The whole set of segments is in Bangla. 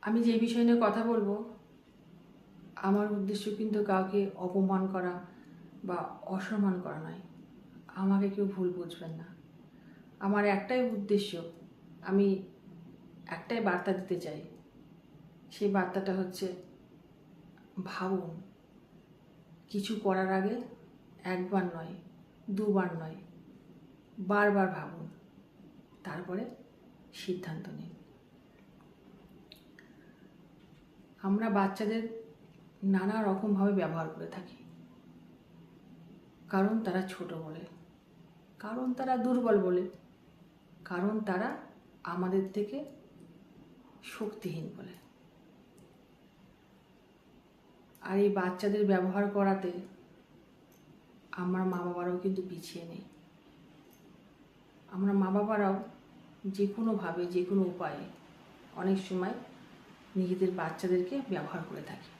আমি যে বিষয় নিয়ে কথা বলবো, আমার উদ্দেশ্য কিন্তু কাউকে অপমান করা বা অসম্মান করা নয়। আমাকে কেউ ভুল বুঝবেন না। আমার একটাই উদ্দেশ্য, আমি একটাই বার্তা দিতে চাই। সেই বার্তাটা হচ্ছে, ভাবুন, কিছু করার আগে একবার নয়, দুবার নয়, বারবার ভাবুন, তারপরে সিদ্ধান্ত নিন। আমরা বাচ্চাদের নানা রকমভাবে ব্যবহার করে থাকি। কারণ তারা ছোট বলে, কারণ তারা দুর্বল বলে, কারণ তারা আমাদের থেকে শক্তিহীন বলে। আর এই বাচ্চাদের ব্যবহার করাতে আমার মা বাবারাও কিন্তু পিছিয়ে নেই। আমরা মা বাবারাও যে কোনোভাবে, যে কোনো উপায়ে অনেক সময় নিজেদের বাচ্চাদেরকে ব্যবহার করে থাকি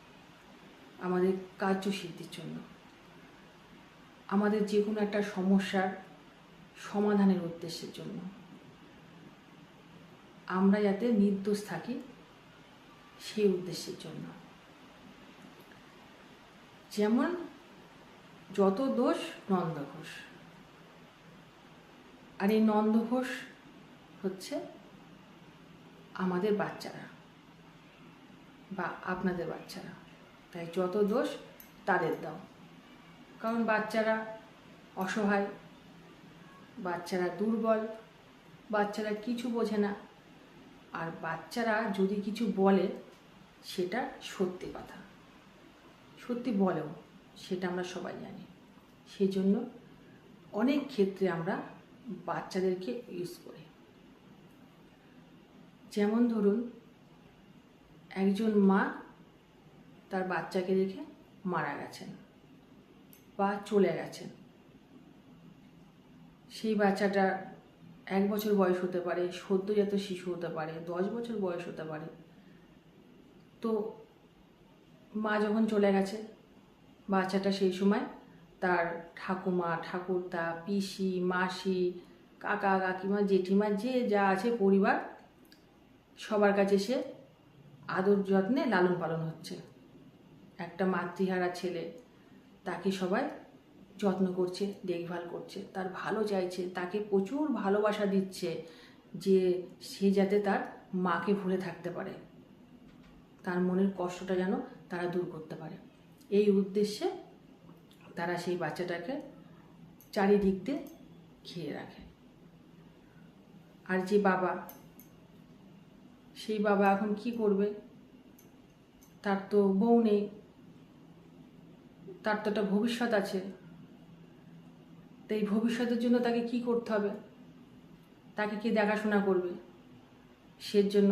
আমাদের কার্যসিদ্ধির জন্য, আমাদের যে কোনো একটা সমস্যার সমাধানের উদ্দেশ্যের জন্য, আমরা যাতে নির্দোষ থাকি সেই উদ্দেশ্যের জন্য। যেমন যত দোষ নন্দ ঘোষ, আর এই নন্দ ঘোষ হচ্ছে আমাদের বাচ্চারা বা আপনাদের বাচ্চারা। তাই যত দোষ তাদের দাও, কারণ বাচ্চারা অসহায়, বাচ্চারা দুর্বল, বাচ্চারা কিছু বোঝে না। আর বাচ্চারা যদি কিছু বলে সেটা সত্যি কথা, সত্যি বলেও, সেটা আমরা সবাই জানি। সেই জন্য অনেক ক্ষেত্রে আমরা বাচ্চাদেরকে ইউজ করি। যেমন ধরুন, একজন মা তার বাচ্চাকে রেখে মারা গেছেন বা চলে গেছেন। সেই বাচ্চাটা 1 বছর বয়স হতে পারে, সদ্যজাত শিশু হতে পারে, 10 বছর বয়স হতে পারে। তো মা যখন চলে গেছে, বাচ্চাটা সেই সময় তার ঠাকুমা, ঠাকুরদা, পিসি, মাসি, কাকা, কাকিমা, জেঠিমা, যে যা আছে পরিবার, সবার কাছে সে আদর যত্নে লালন পালন হচ্ছে। একটা মাতৃহারা ছেলে, তাকে সবাই যত্ন করছে, দেখভাল করছে, তার ভালো চাইছে, তাকে প্রচুর ভালোবাসা দিচ্ছে, যে সে যাতে তার মাকে ভুলে থাকতে পারে, তার মনের কষ্টটা যেন তারা দূর করতে পারে। এই উদ্দেশ্যে তারা সেই বাচ্চাটাকে চারিদিক দিয়ে ঘিরে রাখে। আর যে বাবা, সেই বাবা এখন কি করবে? তার তো বউ নেই, তার তো একটা ভবিষ্যৎ আছে। তো এই ভবিষ্যতের জন্য তাকে কি করতে হবে? তাকে কে দেখাশোনা করবে? সেজন্য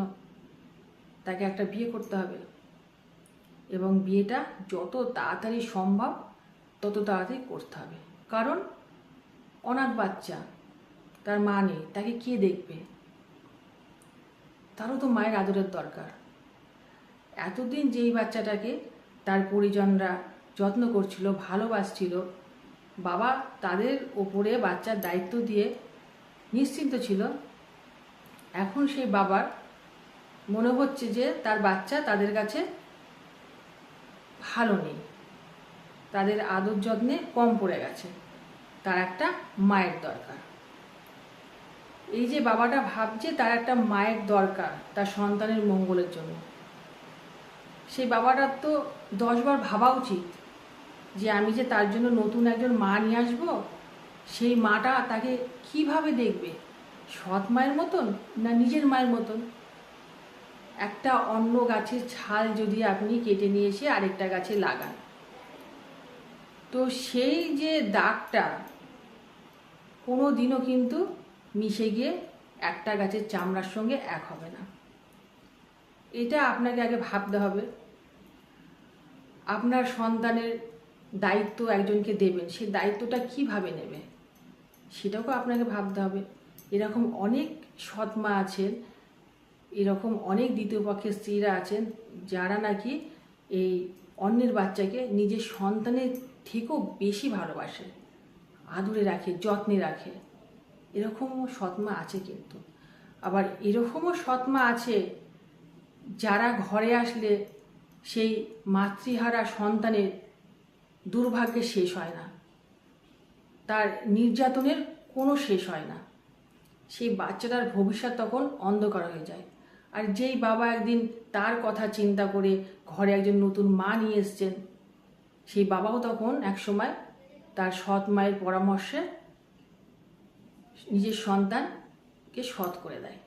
তাকে একটা বিয়ে করতে হবে, এবং বিয়েটা যত তাড়াতাড়ি সম্ভব তত তাড়াতাড়ি করতে হবে। কারণ অনাথ বাচ্চা, তার মা নেই, তাকে কে দেখবে? তারও তো মায়ের আদরের দরকার। এতদিন যেই বাচ্চাটাকে তার পরিজনরা যত্ন করছিল, ভালোবাসছিল, বাবা তাদের ওপরে বাচ্চার দায়িত্ব দিয়ে নিশ্চিন্ত ছিল, এখন সেই বাবার মনে হচ্ছে যে তার বাচ্চা তাদের কাছে ভালো নেই, তাদের আদর যত্নে কম পড়ে গেছে, তার একটা মায়ের দরকার। এই যে বাবাটা ভাবছে তার একটা মায়ের দরকার তার সন্তানের মঙ্গলের জন্য, সেই বাবাটার তো 10 বার ভাবা উচিত যে আমি যে তার জন্য নতুন একজন মা নিয়ে আসবো, সেই মাটা তাকে কিভাবে দেখবে? সৎ মায়ের মতন না নিজের মায়ের মতন? একটা অন্য গাছের ছাল যদি আপনি কেটে নিয়ে এসে আরেকটা গাছে লাগান, তো সেই যে দাগটা কোনো দিনও কিন্তু মিশে গিয়ে একটা গাছের চামড়ার সঙ্গে এক হবে না। এটা আপনাকে আগে ভাবতে হবে। আপনার সন্তানের দায়িত্ব একজনকে দেবেন, সেই দায়িত্বটা কিভাবে নেবে সেটাকেও আপনাকে ভাবতে হবে। এরকম অনেক সৎ মা আছেন, এরকম অনেক দ্বিতীয় পক্ষের স্ত্রীরা আছেন, যারা নাকি এই অন্যের বাচ্চাকে নিজের সন্তানের থেকেও বেশি ভালোবাসে, আদরে রাখে, যত্নে রাখে। এরকমও সৎ মা আছে কিন্তু। আবার এরকমও সৎ মা আছে যারা ঘরে আসলে সেই মাতৃহারা সন্তানের দুর্ভাগ্যের শেষ হয় না, তার নির্যাতনের কোনো শেষ হয় না। সেই বাচ্চাটার ভবিষ্যৎ তখন অন্ধকার হয়ে যায়। আর যেই বাবা একদিন তার কথা চিন্তা করে ঘরে একজন নতুন মা নিয়ে এসছেন, সেই বাবাও তখন একসময় তার সৎ মায়ের পরামর্শে নিজের সন্তানকে সৎ করে দেয়।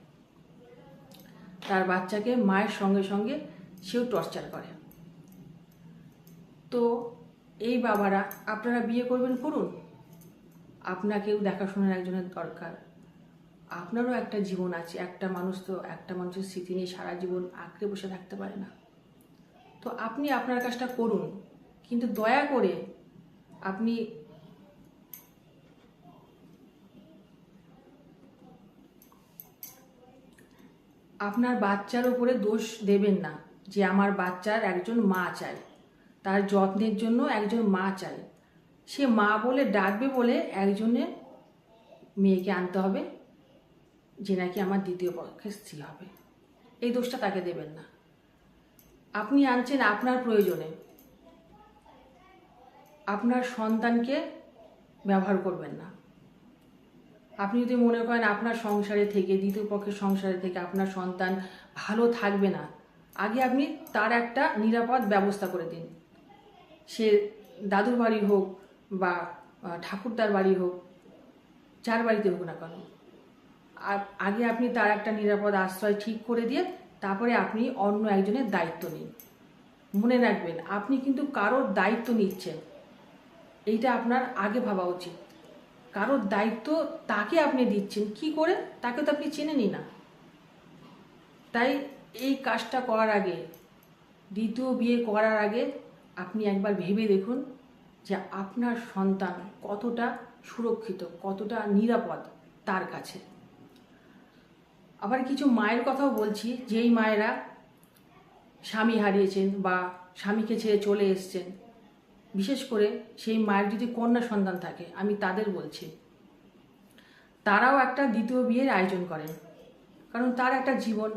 তার বাচ্চাকে মায়ের সঙ্গে সঙ্গে সেও টর্চার করে। তো এই বাবারা, আপনারা বিয়ে করবেন করুন, আপনাকেও দেখাশোনার একজনের দরকার। আপনারও একটা জীবন আছে। একটা মানুষ তো একটা মানুষের স্মৃতি নিয়ে সারা জীবন আঁকড়ে বসে থাকতে পারে না। তো আপনি আপনার কাজটা করুন, কিন্তু দয়া করে আপনি আপনার বাচ্চার উপরে দোষ দেবেন না যে আমার বাচ্চার একজন মা চাই, তার যত্নের জন্য একজন মা চাই। সে মা বলে ডাকবে বলে একজনের মেয়েকে আনতে হবে যে নাকি আমার দ্বিতীয় পক্ষের স্ত্রী হবে। এই দোষটা তাকে দেবেন না। আপনি আনছেন আপনার প্রয়োজনে, আপনার সন্তানকে ব্যবহার করবেন না। আপনি যদি মনে করেন আপনার সংসারে থেকে, দ্বিতীয় পক্ষের সংসারে থেকে আপনার সন্তান ভালো থাকবে না, আগে আপনি তার একটা নিরাপদ ব্যবস্থা করে দিন। সে দাদুর বাড়ি হোক বা ঠাকুরদার বাড়ি হোক, যার বাড়িতে হোক না কেন, আগে আপনি তার একটা নিরাপদ আশ্রয় ঠিক করে দিয়ে তারপরে আপনি অন্য একজনের দায়িত্ব নিন। মনে রাখবেন, আপনি কিন্তু কারোর দায়িত্ব নিচ্ছেন, এইটা আপনার আগে ভাবা উচিত। কারোর দায়িত্ব তাকে আপনি দিচ্ছেন কি করে, তাকে তো আপনি চেনেনই না। তাই এই কাজটা করার আগে, দ্বিতীয় বিয়ে করার আগে আপনি একবার ভেবে দেখুন যে আপনার সন্তান কতটা সুরক্ষিত, কতটা নিরাপদ তার কাছে। আবার কিছু মায়ের কথাও বলছি, যেই মায়েরা স্বামী হারিয়েছেন বা স্বামীকে ছেড়ে চলে এসছেন, বিশেষ করে সেই মায়ের যদি কন্যা সন্তান থাকে, আমি তাদের বলছি, তারাও একটা দ্বিতীয় বিয়ের আয়োজন করেন। কারণ তার একটা জীবন,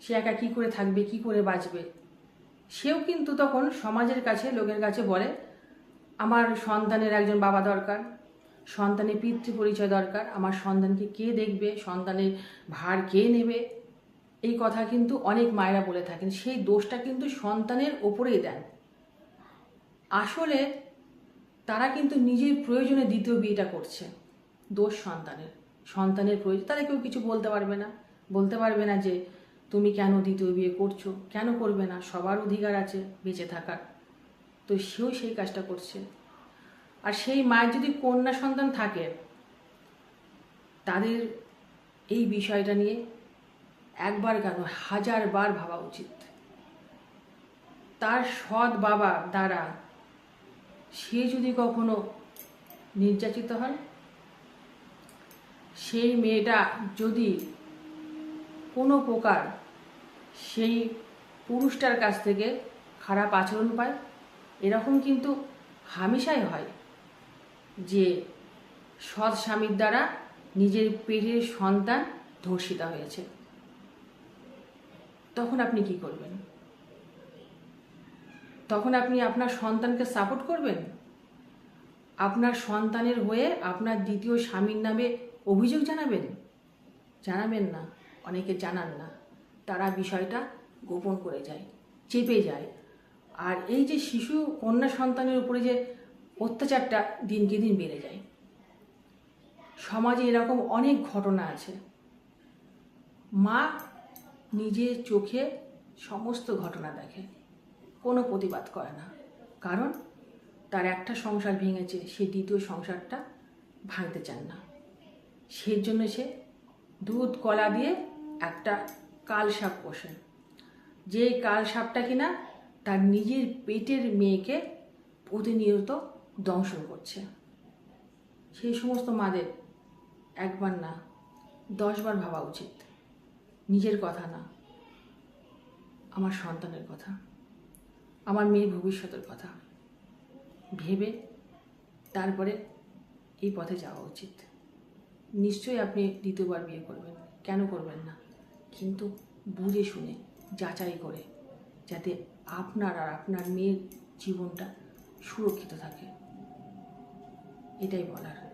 সে একা কী করে থাকবে, কী করে বাঁচবে। সেও কিন্তু তখন সমাজের কাছে, লোকের কাছে বলে আমার সন্তানের একজন বাবা দরকার, সন্তানের পিতৃ পরিচয় দরকার, আমার সন্তানকে কে দেখবে, সন্তানের ভার কে নেবে। এই কথা কিন্তু অনেক মায়েরা বলে থাকেন। সেই দোষটা কিন্তু সন্তানের ওপরেই দেন। আসলে তারা কিন্তু নিজের প্রয়োজনে দ্বিতীয় বিয়েটা করছে। দোষ সন্তানের, সন্তানের প্রয়োজন। তারা কেউ কিছু বলতে পারবে না যে তুমি কেন দ্বিতীয় বিয়ে করছো, কেন করবে না, সবার অধিকার আছে বেঁচে থাকার। তো সেও সেই কাজটা করছে। আর সেই মায়ের যদি কন্যা সন্তান থাকে, তাদের এই বিষয়টা নিয়ে একবার কেন 1000 বার ভাবা উচিত। তার সৎ বাবা দ্বারা সে যদি কখনো নির্যাতিত হয়, সেই মেয়েটা যদি কোনো প্রকার সেই পুরুষটার কাছ থেকে খারাপ আচরণ পায়, এরকম কিন্তু হামেশাই হয় যে সৎ স্বামীর দ্বারা নিজের পেটের সন্তান ধর্ষিতা হয়েছে। তখন আপনি কি করবেন? তখন আপনি আপনার সন্তানকে সাপোর্ট করবেন? আপনার সন্তানের হয়ে আপনার দ্বিতীয় স্বামীর নামে অভিযোগ জানাবেন? জানাবেন না। অনেকে জানান না, তারা বিষয়টা গোপন করে যায়, চেপে যায়। আর এই যে শিশু কন্যা সন্তানের উপরে যে অত্যাচারটা দিনকে দিন বেড়ে যায়, সমাজে এরকম অনেক ঘটনা আছে। মা নিজের চোখে সমস্ত ঘটনা দেখে, কোনো প্রতিবাদ করে না। কারণ তার একটা সংসার ভেঙেছে, সে দ্বিতীয় সংসারটা ভাঙতে চান না। সেই জন্য সে দুধ কলা দিয়ে একটা কালসাপ পোষে, যে কালসাপটা কিনা তার নিজের পেটের মেয়েকে প্রতিনিয়ত দংশন করছে। সেই সমস্ত মাদের একবার না 10 বার ভাবা উচিত। নিজের কথা না, আমার সন্তানের কথা, আমার মেয়ের ভবিষ্যতের কথা ভেবে তারপরে এই পথে যাওয়া উচিত। নিশ্চয়ই আপনি দ্বিতীয়বার বিয়ে করবেন, কেন করবেন না, কিন্তু বুঝে শুনে। যাচাই করে, যাতে আপনার আর আপনার মেয়ের জীবনটা সুরক্ষিত থাকে, এটাই বলার।